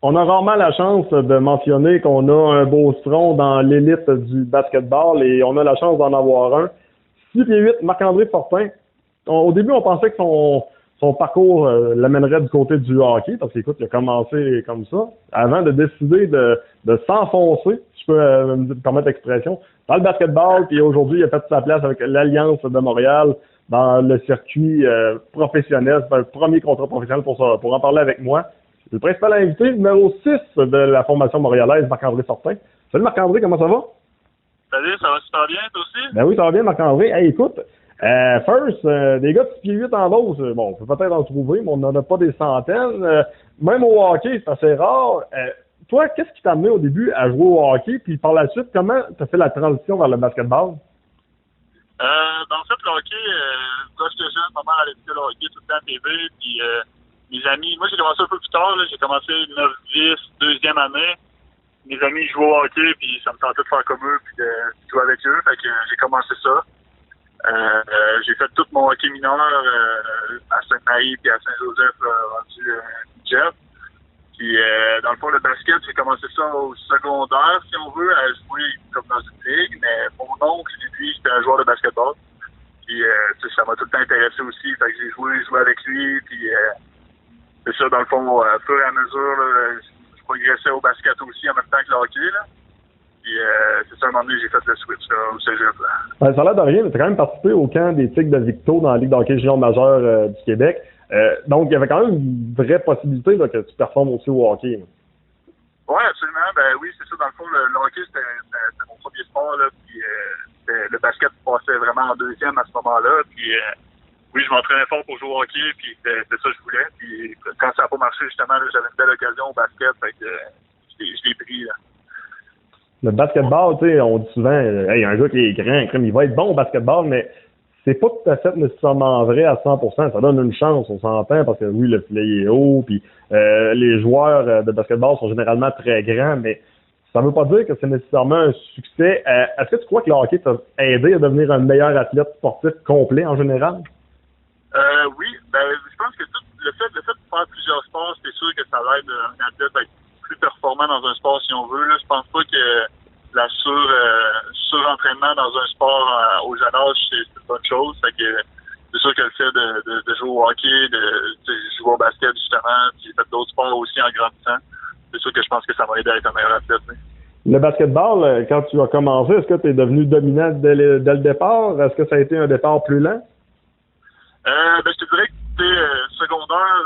On a rarement la chance de mentionner qu'on a un beauceron dans l'élite du basketball et on a la chance d'en avoir un. 6 pieds 8, Marc-André Fortin. Au début, on pensait que son parcours l'amènerait du côté du hockey, parce qu'écoute, il a commencé comme ça, avant de décider de s'enfoncer, si je peux me permettre l'expression, dans le basketball, puis aujourd'hui, il a fait sa place avec l'Alliance de Montréal dans le circuit professionnel. C'est un premier contrat professionnel pour en parler avec moi. C'est le principal invité, numéro 6 de la formation montréalaise, Marc-André Fortin. Salut Marc-André, comment ça va? Salut, ça va super bien, toi aussi? Ben oui, ça va bien, Marc-André. Hey, écoute, first, des gars de 6 pieds 8 en Beauce, bon, on peut peut-être en trouver, mais on n'en a pas des centaines. Même au hockey, c'est assez rare. Toi, qu'est-ce qui t'a amené au début à jouer au hockey? Puis par la suite, comment tu as fait la transition vers le basketball? Dans le fait, le hockey, quand j'étais jeune, ma mère allait écouter le hockey tout le temps à TV, puis mes amis, moi j'ai commencé un peu plus tard, là, j'ai commencé 9-10, deuxième année. Mes amis jouaient au hockey, puis ça me tentait de faire comme eux, puis de jouer avec eux, fait que j'ai commencé ça. J'ai fait tout mon hockey mineur à Sainte-Marie puis à Saint-Joseph rendu Jeff. Puis dans le fond, le basket, j'ai commencé ça au secondaire, si on veut, à jouer comme dans une ligue, mais mon oncle, lui, c'était un joueur de basketball. Puis ça m'a tout le temps intéressé aussi, fait que j'ai joué avec lui, puis c'est ça, dans le fond, au fur et à mesure, là, je progressais au basket aussi en même temps que le hockey, là. Puis c'est ça, à un moment donné, j'ai fait le switch là, au cégep. Ben, ça a l'air de rien, mais tu as quand même participé au camp des Tigres de Victo dans la Ligue d'hockey junior majeur du Québec. Donc, il y avait quand même une vraie possibilité là, que tu performes aussi au hockey. Oui, absolument. Ben oui, c'est ça. Dans le fond, le hockey, c'était mon premier sport. Là, puis le basket passait vraiment en deuxième à ce moment-là. Puis oui, je m'entraînais fort pour jouer au hockey, puis c'était ça que je voulais. Puis quand ça n'a pas marché, justement, là, j'avais une belle occasion au basket, fait que je l'ai pris. Là. Le basketball, tu sais, on dit souvent, hey, un gars qui est grand, il va être bon au basketball, mais c'est pas tout à fait nécessairement vrai à 100%. Ça donne une chance, on s'entend, parce que oui, le filet est haut, puis les joueurs de basketball sont généralement très grands, mais ça veut pas dire que c'est nécessairement un succès. Est-ce que tu crois que le hockey t'a aidé à devenir un meilleur athlète sportif complet en général? Oui, ben je pense que tout le fait de faire plusieurs sports, c'est sûr que ça aide un athlète à être plus performant dans un sport si on veut. Là, je pense pas que la surentraînement dans un sport au jeune âge, c'est une bonne chose. Fait que c'est sûr que le fait de jouer au hockey, de jouer au basket justement, puis j'ai fait d'autres sports aussi en grandissant, c'est sûr que je pense que ça m'a aidé à être un meilleur athlète. Oui. Le basketball, quand tu as commencé, est-ce que tu es devenu dominant dès le départ? Est-ce que ça a été un départ plus lent? Ben, je te dirais que secondaire,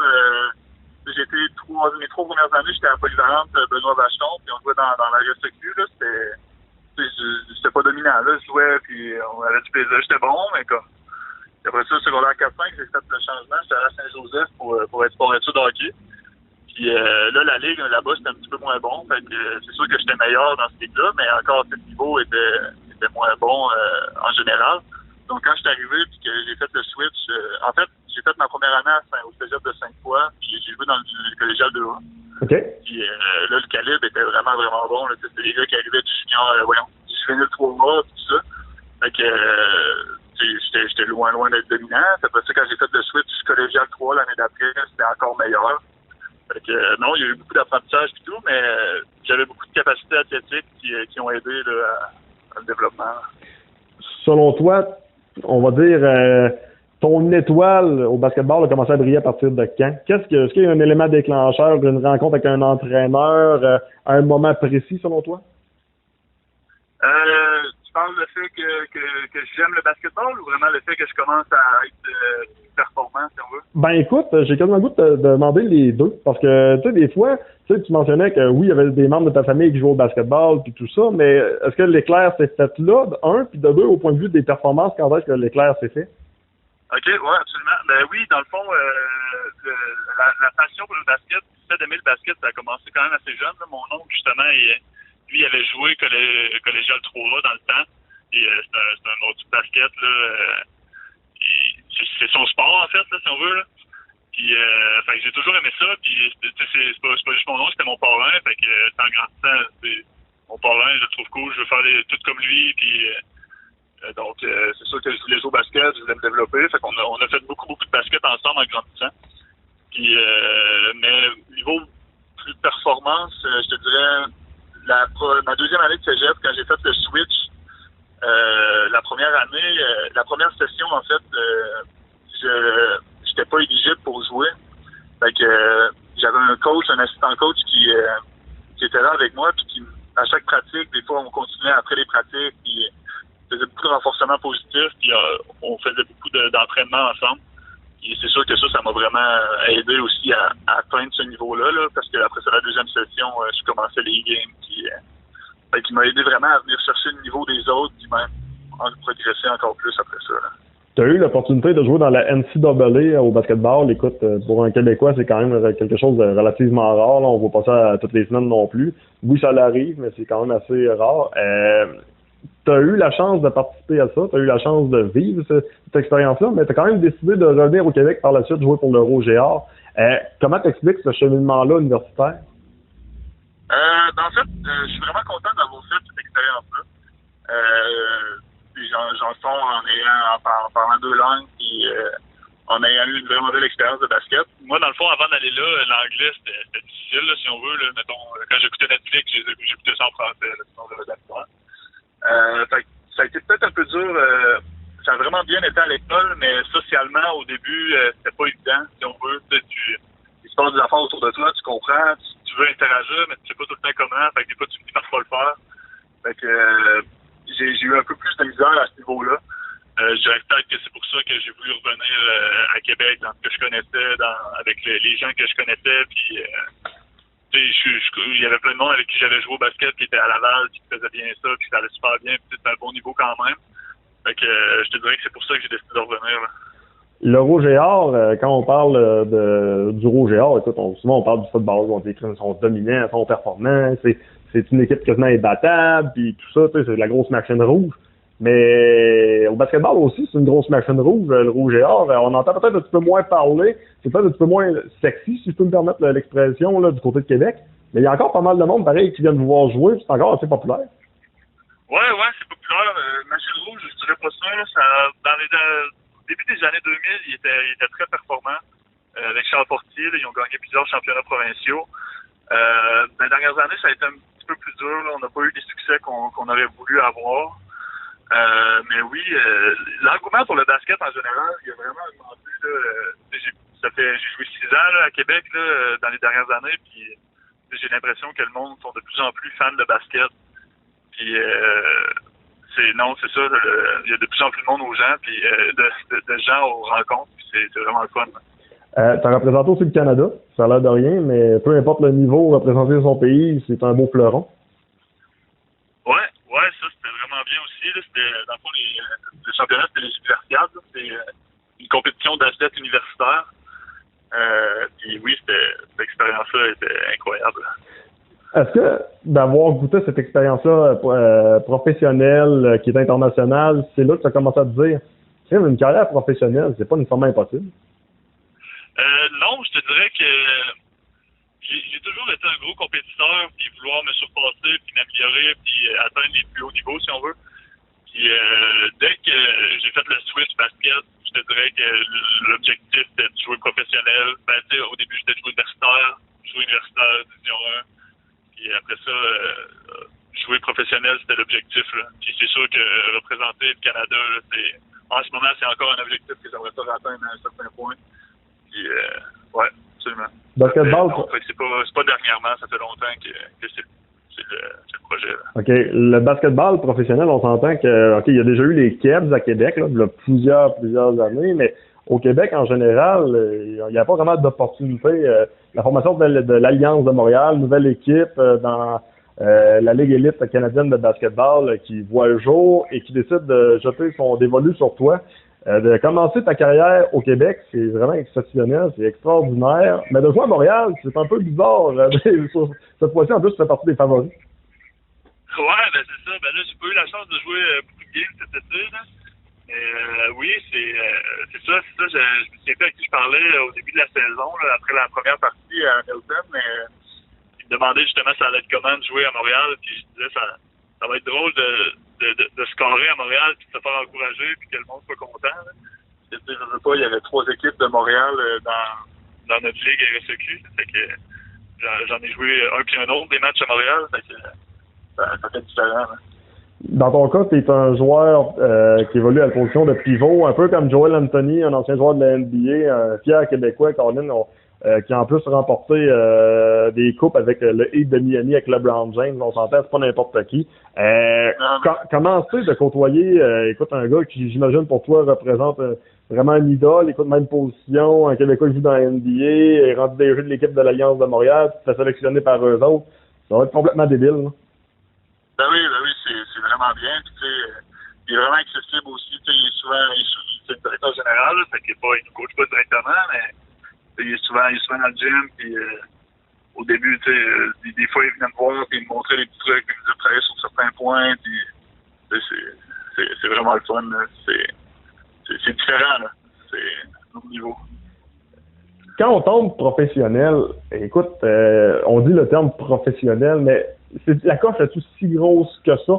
mes 3 premières années, j'étais à Polyvalente Benoît Vachon, puis on jouait dans la RSEQ, là, c'était pas dominant, là, je jouais, puis on avait du plaisir, j'étais bon, mais comme, après ça, secondaire 4-5, j'ai fait le changement, j'étais allé à Saint-Joseph pour être sport-études de hockey, puis là, la ligue, là-bas, c'était un petit peu moins bon, fait que c'est sûr que j'étais meilleur dans ce ligue-là, mais encore, ce niveau était moins bon en général. Donc, quand je suis arrivé et que j'ai fait le switch, en fait, j'ai fait ma première année au cégep de Sainte-Foy, puis j'ai joué dans le collégial de A. OK. Puis là, le calibre était vraiment, vraiment bon. Là. C'était des gars qui arrivaient du junior, du juvénile 3A, tout ça. Fait que j'étais loin d'être dominant. Après ça, quand j'ai fait le switch collégial 3 l'année d'après, c'était encore meilleur. Fait que non, il y a eu beaucoup d'apprentissage et tout, mais j'avais beaucoup de capacités athlétiques qui ont aidé là, à le développement. Selon toi, on va dire, ton étoile au basketball a commencé à briller à partir de quand? Est-ce qu'il y a un élément déclencheur, une rencontre avec un entraîneur, à un moment précis, selon toi? Tu parles le fait que j'aime le basketball ou vraiment le fait que je commence à être performant, si on veut? Ben écoute, j'ai quasiment le goût de te demander les deux. Parce que, tu sais, des fois, tu mentionnais que oui, il y avait des membres de ta famille qui jouaient au basketball puis tout ça, mais est-ce que l'éclair s'est fait là, de un, puis de deux, au point de vue des performances, quand est-ce que l'éclair s'est fait? OK, ouais, absolument. Ben oui, dans le fond, la passion pour le basket, le fait d'aimer le basket, ça a commencé quand même assez jeune. Là. Mon oncle, justement, lui, il avait joué collégial 3A dans le temps. Et c'est un autre basket, là. C'est son sport, en fait, là, si on veut, là. Puis, fait que j'ai toujours aimé ça. Puis, c'est pas juste mon oncle, c'était mon parrain. Fait que, en grandissant, mon parrain, je le trouve cool. Je veux faire tout comme lui. Puis, donc, c'est sûr que je voulais jouer au basket, je voulais me développer. Fait qu'on a fait beaucoup de basket ensemble en grandissant. Puis, mais niveau plus performant, performance, je te dirais, ma deuxième année de cégep, quand j'ai fait le switch, la première année, la première session, en fait, je n'étais pas éligible pour jouer. Fait que j'avais un assistant coach qui était là avec moi, puis qui, à chaque pratique, des fois, on continuait après les pratiques, puis faisait beaucoup de renforcement positif, puis on faisait beaucoup d'entraînement ensemble. Et c'est sûr que ça m'a vraiment aidé aussi à atteindre ce niveau-là, là, parce que après ça, la deuxième session, je commençais les games, puis qui m'a aidé vraiment à venir chercher le niveau des autres, puis même progresser encore plus après ça. Tu as eu l'opportunité de jouer dans la NCAA au basketball. Écoute, pour un Québécois, c'est quand même quelque chose de relativement rare. Là. On ne voit pas ça toutes les semaines non plus. Oui, ça l'arrive, mais c'est quand même assez rare. Tu as eu la chance de participer à ça, tu as eu la chance de vivre cette expérience-là, mais tu as quand même décidé de revenir au Québec par la suite, jouer pour l'Euro Géant. Comment t'expliques ce cheminement-là universitaire? En fait, je suis vraiment content d'avoir fait cette expérience-là. J'en sors en parlant deux langues, puis en ayant eu une vraiment belle expérience de basket. Moi, dans le fond, avant d'aller là, l'anglais, c'était difficile, là, si on veut. Là, mettons, quand j'écoutais Netflix, j'écoutais ça en français, là, sinon j'avais de la misère. Ça a été peut-être un peu dur. Ça a vraiment bien été à l'école, mais socialement, au début, c'était pas évident, si on veut. Il se passe des affaires autour de toi, tu comprends, tu veux interagir, mais tu sais pas tout le temps comment. Fait que des fois, tu finis par pas le faire. Fait que j'ai eu un peu plus de misère à ce niveau-là. Je dirais peut-être que c'est pour ça que j'ai voulu revenir à Québec, dans ce que je connaissais, avec les gens que je connaissais, puis il y avait plein de monde avec qui j'avais joué au basket qui était à Laval, qui faisait bien ça, puis ça allait super bien, puis c'était un bon niveau quand même. Fait que je te dirais que c'est pour ça que j'ai décidé de revenir. Là. Le Rouge et Or, quand on parle du Rouge et Or, écoute, souvent on parle du football, on dit qu'ils sont dominants, sont performants, c'est une équipe quasiment imbattable, puis tout ça, c'est de la grosse machine rouge. Mais au basketball aussi, c'est une grosse machine rouge, le Rouge et Or. On entend peut-être un petit peu moins parler, c'est peut-être un petit peu moins sexy, si je peux me permettre l'expression, là, du côté de Québec. Mais il y a encore pas mal de monde, pareil, qui viennent vous voir jouer, c'est encore assez populaire. Ouais, c'est populaire. Machine rouge, je dirais pas ça. Au début des années 2000, il était très performant. Avec Charles Portier, là, ils ont gagné plusieurs championnats provinciaux. Dans les dernières années, ça a été un petit peu plus dur. Là. On n'a pas eu les succès qu'on aurait voulu avoir. Mais oui, l'engouement pour le basket en général, il a vraiment augmenté. J'ai joué 6 ans là, à Québec là, dans les dernières années, puis j'ai l'impression que le monde sont de plus en plus fans de basket. Puis c'est ça, il y a de plus en plus de monde aux gens, puis de gens aux rencontres, puis c'est vraiment le fun. Tu as représenté aussi le Canada, ça a l'air de rien, mais peu importe le niveau, représenter son pays, c'est un beau fleuron. Ouais, ça c'était vraiment bien aussi. Là. C'était, dans le fond, le championnat, c'était les universiades. C'est une compétition d'athlètes universitaires. Puis oui, cette expérience-là était incroyable. Est-ce que d'avoir goûté cette expérience-là professionnelle qui est internationale, c'est là que tu as commencé à te dire une carrière professionnelle, c'est pas nécessairement impossible? Non, je te dirais que j'ai toujours été un gros compétiteur, puis vouloir me surpasser, puis m'améliorer, puis atteindre les plus hauts niveaux, si on veut. Puis dès que j'ai fait le switch basket, je te dirais que l'objectif c'était de jouer professionnel. Ben, tu sais, au début, j'étais jouer universitaire, division 1. Puis après ça, jouer professionnel, c'était l'objectif. Là. Puis c'est sûr que représenter le Canada, là, en ce moment, c'est encore un objectif que j'aimerais pas atteindre à un certain point. Puis, ouais, absolument. Basketball. C'est pas dernièrement, ça fait longtemps que c'est le projet. Là. OK. Le basketball professionnel, on s'entend que, OK, il y a déjà eu les Kebs à Québec, là, il y a plusieurs années, mais au Québec, en général, il n'y a pas vraiment d'opportunité. La formation de l'Alliance de Montréal, nouvelle équipe dans la Ligue élite canadienne de basketball qui voit le jour et qui décide de jeter son dévolu sur toi. De commencer ta carrière au Québec, c'est vraiment exceptionnel, c'est extraordinaire. Mais de jouer à Montréal, c'est un peu bizarre. Cette fois-ci, en plus, tu fais partie des favoris. Ouais, ben c'est ça. Ben là, j'ai pas eu la chance de jouer beaucoup de games cet été. Là. Oui, c'est ça. Je me souviens pas à qui je parlais au début de la saison, là, après la première partie à Hamilton, mais il me demandait justement ça allait être comment de jouer à Montréal, puis je disais ça va être drôle de scorer à Montréal, puis de se faire encourager, puis que le monde soit content. Là. Je sais pas, il y avait 3 équipes de Montréal dans notre ligue RSEQ, fait que j'en ai joué un puis un autre des matchs à Montréal. Ça fait différent. Là. Dans ton cas, tu es un joueur qui évolue à la position de pivot, un peu comme Joel Anthony, un ancien joueur de la NBA, un fier Québécois, Colin, qui a en plus remporté des coupes avec le Heat de Miami avec LeBron James. On s'entend, c'est pas n'importe qui. Comment c'est de côtoyer, écoute, un gars qui, j'imagine, pour toi, représente vraiment une idole, écoute, même position, un Québécois qui joue dans la NBA, est rendu des jeux de l'équipe de l'Alliance de Montréal, tu te fais sélectionner par eux autres. Ça va être complètement débile, là. Ben oui, c'est vraiment bien. Puis, tu sais, il est vraiment accessible aussi. Tu sais, il est souvent, c'est le directeur général, là, fait qu'il il nous coach pas directement, mais il est souvent dans le gym. Puis, au début, tu sais, des fois, il venait me voir, puis il me montrait des petits trucs, puis il me disait travailler sur certains points. Puis, c'est vraiment le fun. Là. C'est différent, là. C'est un autre niveau. Quand on tombe professionnel, écoute, on dit le terme professionnel, mais la coche est aussi grosse que ça.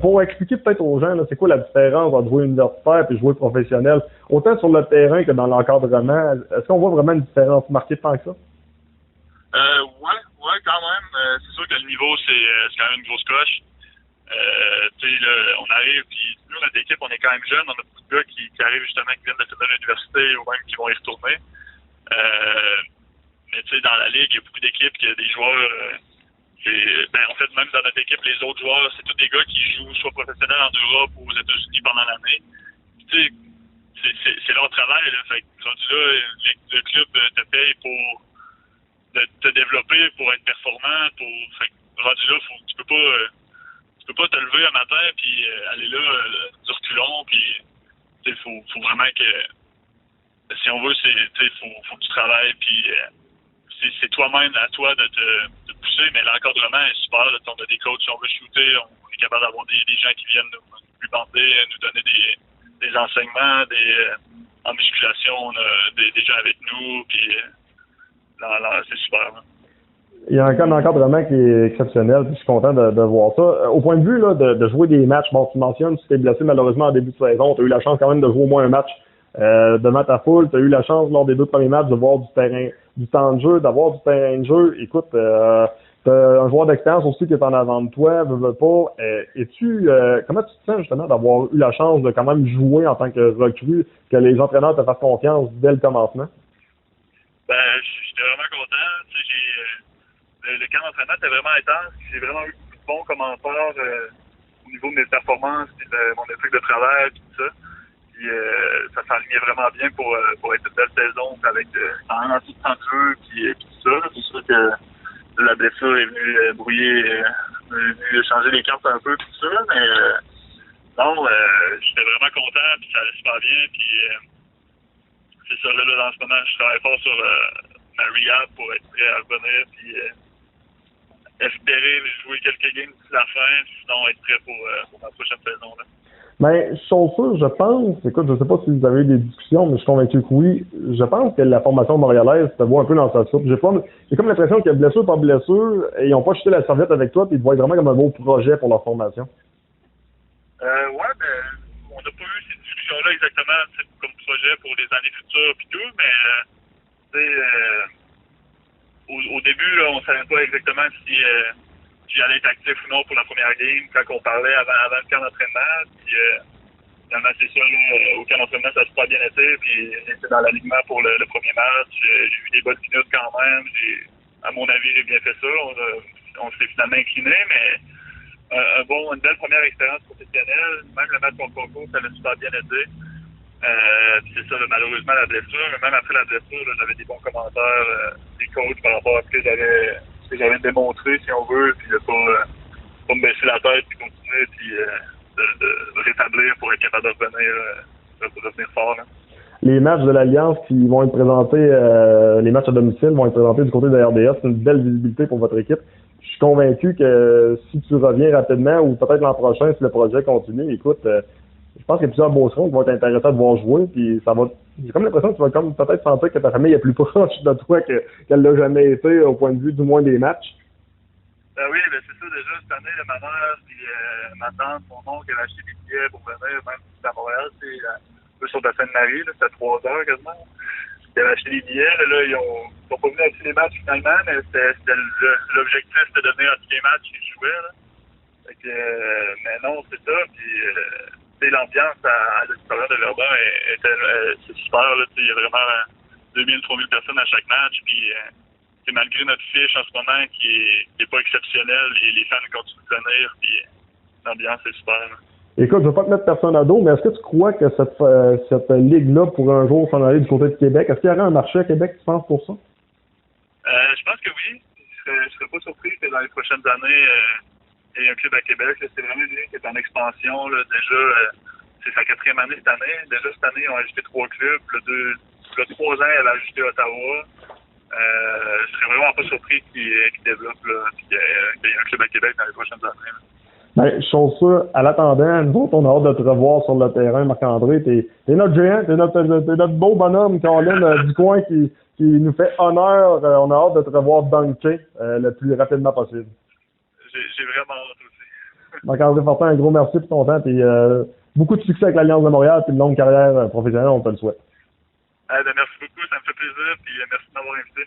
Pour expliquer peut-être aux gens, là, c'est quoi la différence entre jouer universitaire et jouer professionnel, autant sur le terrain que dans l'encadrement, est-ce qu'on voit vraiment une différence marquée tant que ça? Ouais, quand même. C'est sûr que le niveau, c'est quand même une grosse coche. Tu sais, on arrive, puis nous, notre équipe, on est quand même jeunes. On a beaucoup de gars qui arrivent justement, qui viennent de l'université ou même qui vont y retourner. Mais tu sais, dans la ligue, il y a beaucoup d'équipes qui ont des joueurs. En fait, même dans notre équipe, les autres joueurs, c'est tous des gars qui jouent soit professionnels en Europe ou aux États-Unis pendant l'année. Tu sais, c'est leur travail. Là. Fait que, rendu là, le club te paye pour te développer, pour être performant. Fait que, rendu là, tu peux pas te lever un matin puis aller là du reculon. Puis, tu sais, faut vraiment que, si on veut, faut que tu travailles. Puis, c'est toi-même à toi de te pousser, mais l'encadrement est super. Là, on a des coachs, si on veut shooter, on est capable d'avoir des gens qui viennent nous bander, nous donner des enseignements, en musculation, on a des gens avec nous, puis c'est super. Là. Il y a un cas d'encadrement qui est exceptionnel, puis je suis content de voir ça. Au point de vue là, de jouer des matchs, bon, tu mentionnes, tu t'es blessé malheureusement en début de saison, tu as eu la chance quand même de jouer au moins un match devant ta foule, tu as eu la chance lors des 2 premiers matchs de voir du temps de jeu, d'avoir du terrain de jeu. Écoute, t'as un joueur d'expérience aussi qui est en avant de toi, veux pas. Comment tu te sens justement d'avoir eu la chance de quand même jouer en tant que recrue, que les entraîneurs te fassent confiance dès le commencement? J'étais vraiment content. Tu sais, le camp d'entraînement était vraiment intense. J'ai vraiment eu beaucoup de bons commentaires au niveau de mes performances, et de mon éthique de travail, et tout ça. Puis ça s'alignait vraiment bien pour être une belle saison avec un tout temps de jeu puis tout ça. C'est sûr que la blessure est venue brouiller, est venue changer les cartes un peu tout ça, mais non, j'étais vraiment content puis ça allait super bien. Puis c'est ça, là, en ce moment, je travaille fort sur ma rehab pour être prêt à revenir puis espérer jouer quelques games d'ici la fin, sinon être prêt pour ma prochaine saison. Là. Ben, chose sûre, je pense, écoute, je sais pas si vous avez eu des discussions, mais je suis convaincu que oui. Je pense que la formation montréalaise se voit un peu dans sa soupe. J'ai comme l'impression que blessure par blessure, et ils n'ont pas jeté la serviette avec toi, puis ils te voient vraiment comme un beau projet pour leur formation. On n'a pas eu ces discussions-là exactement comme projet pour les années futures puis tout, mais au début, là, on savait pas exactement si j'allais être actif ou non pour la première game quand on parlait avant le camp d'entraînement. Puis finalement, c'est ça, là, au camp d'entraînement, ça s'est pas bien été. Puis j'étais dans l'alignement pour le premier match. J'ai eu des bonnes minutes quand même. À mon avis, j'ai bien fait ça. On s'est finalement incliné, mais une belle première expérience professionnelle. Même le match contre Concours, ça l'a super bien été. Puis c'est ça, là, malheureusement, la blessure. Mais même après la blessure, là, j'avais des bons commentaires des coachs par rapport à ce que j'avais démontré, si on veut, puis de pas me baisser la tête, puis continuer, puis de rétablir pour être capable de revenir fort. Là. Les matchs de l'Alliance qui vont être présentés, les matchs à domicile vont être présentés du côté de RDS. C'est une belle visibilité pour votre équipe. Je suis convaincu que si tu reviens rapidement, ou peut-être l'an prochain, si le projet continue, écoute, je pense qu'il y a plusieurs beaucerons qui vont être intéressants de voir jouer, puis j'ai comme l'impression que tu vas comme peut-être sentir que ta famille est plus proche de toi qu'elle l'a jamais été au point de vue du moins des matchs. Oui, c'est ça déjà cette année, ma mère puis ma tante, mon oncle, elle a acheté des billets pour venir, même si c'est à Montréal, c'est un peu sur la Seine-Marie, c'est à 3 heures quasiment. qui avaient acheté des billets. Là, ils sont pas venus à tous les matchs finalement, mais l'objectif, c'était de venir à tous les matchs qu'ils jouaient. Là. Fait que, mais non, c'est ça. Puis, l'ambiance à l'extérieur de Verdun c'est super. Là, il y a vraiment 2000-3000 personnes à chaque match. Puis, malgré notre fiche en ce moment qui est pas exceptionnelle, les fans continuent de venir. Puis, l'ambiance est super. Là. Écoute, je ne veux pas te mettre personne à dos, mais est-ce que tu crois que cette ligue-là pourrait un jour s'en aller du côté de Québec? Est-ce qu'il y aurait un marché à Québec, tu penses, pour ça? Je pense que oui. Je serais pas surpris que dans les prochaines années, il y ait un club à Québec. Là. C'est vraiment une ligue qui est en expansion. Là. Déjà, c'est sa 4e année cette année. Déjà cette année, ils ont ajouté 3 clubs. Il y a 3 ans, elle a ajouté Ottawa. Je serais vraiment pas surpris qu'ils développent et qu'il y ait un club à Québec dans les prochaines années. Là. Ben, chose sûre, à l'attendant, nous autres, on a hâte de te revoir sur le terrain, Marc-André. T'es notre géant, t'es notre beau bonhomme, Colin, du coin qui nous fait honneur. On a hâte de te revoir dunker le plus rapidement possible. J'ai vraiment hâte aussi. Marc-André Fortin, un gros merci pour ton temps. Puis, beaucoup de succès avec l'Alliance de Montréal et une longue carrière professionnelle, on te le souhaite. Merci beaucoup, ça me fait plaisir. Puis merci de m'avoir invité.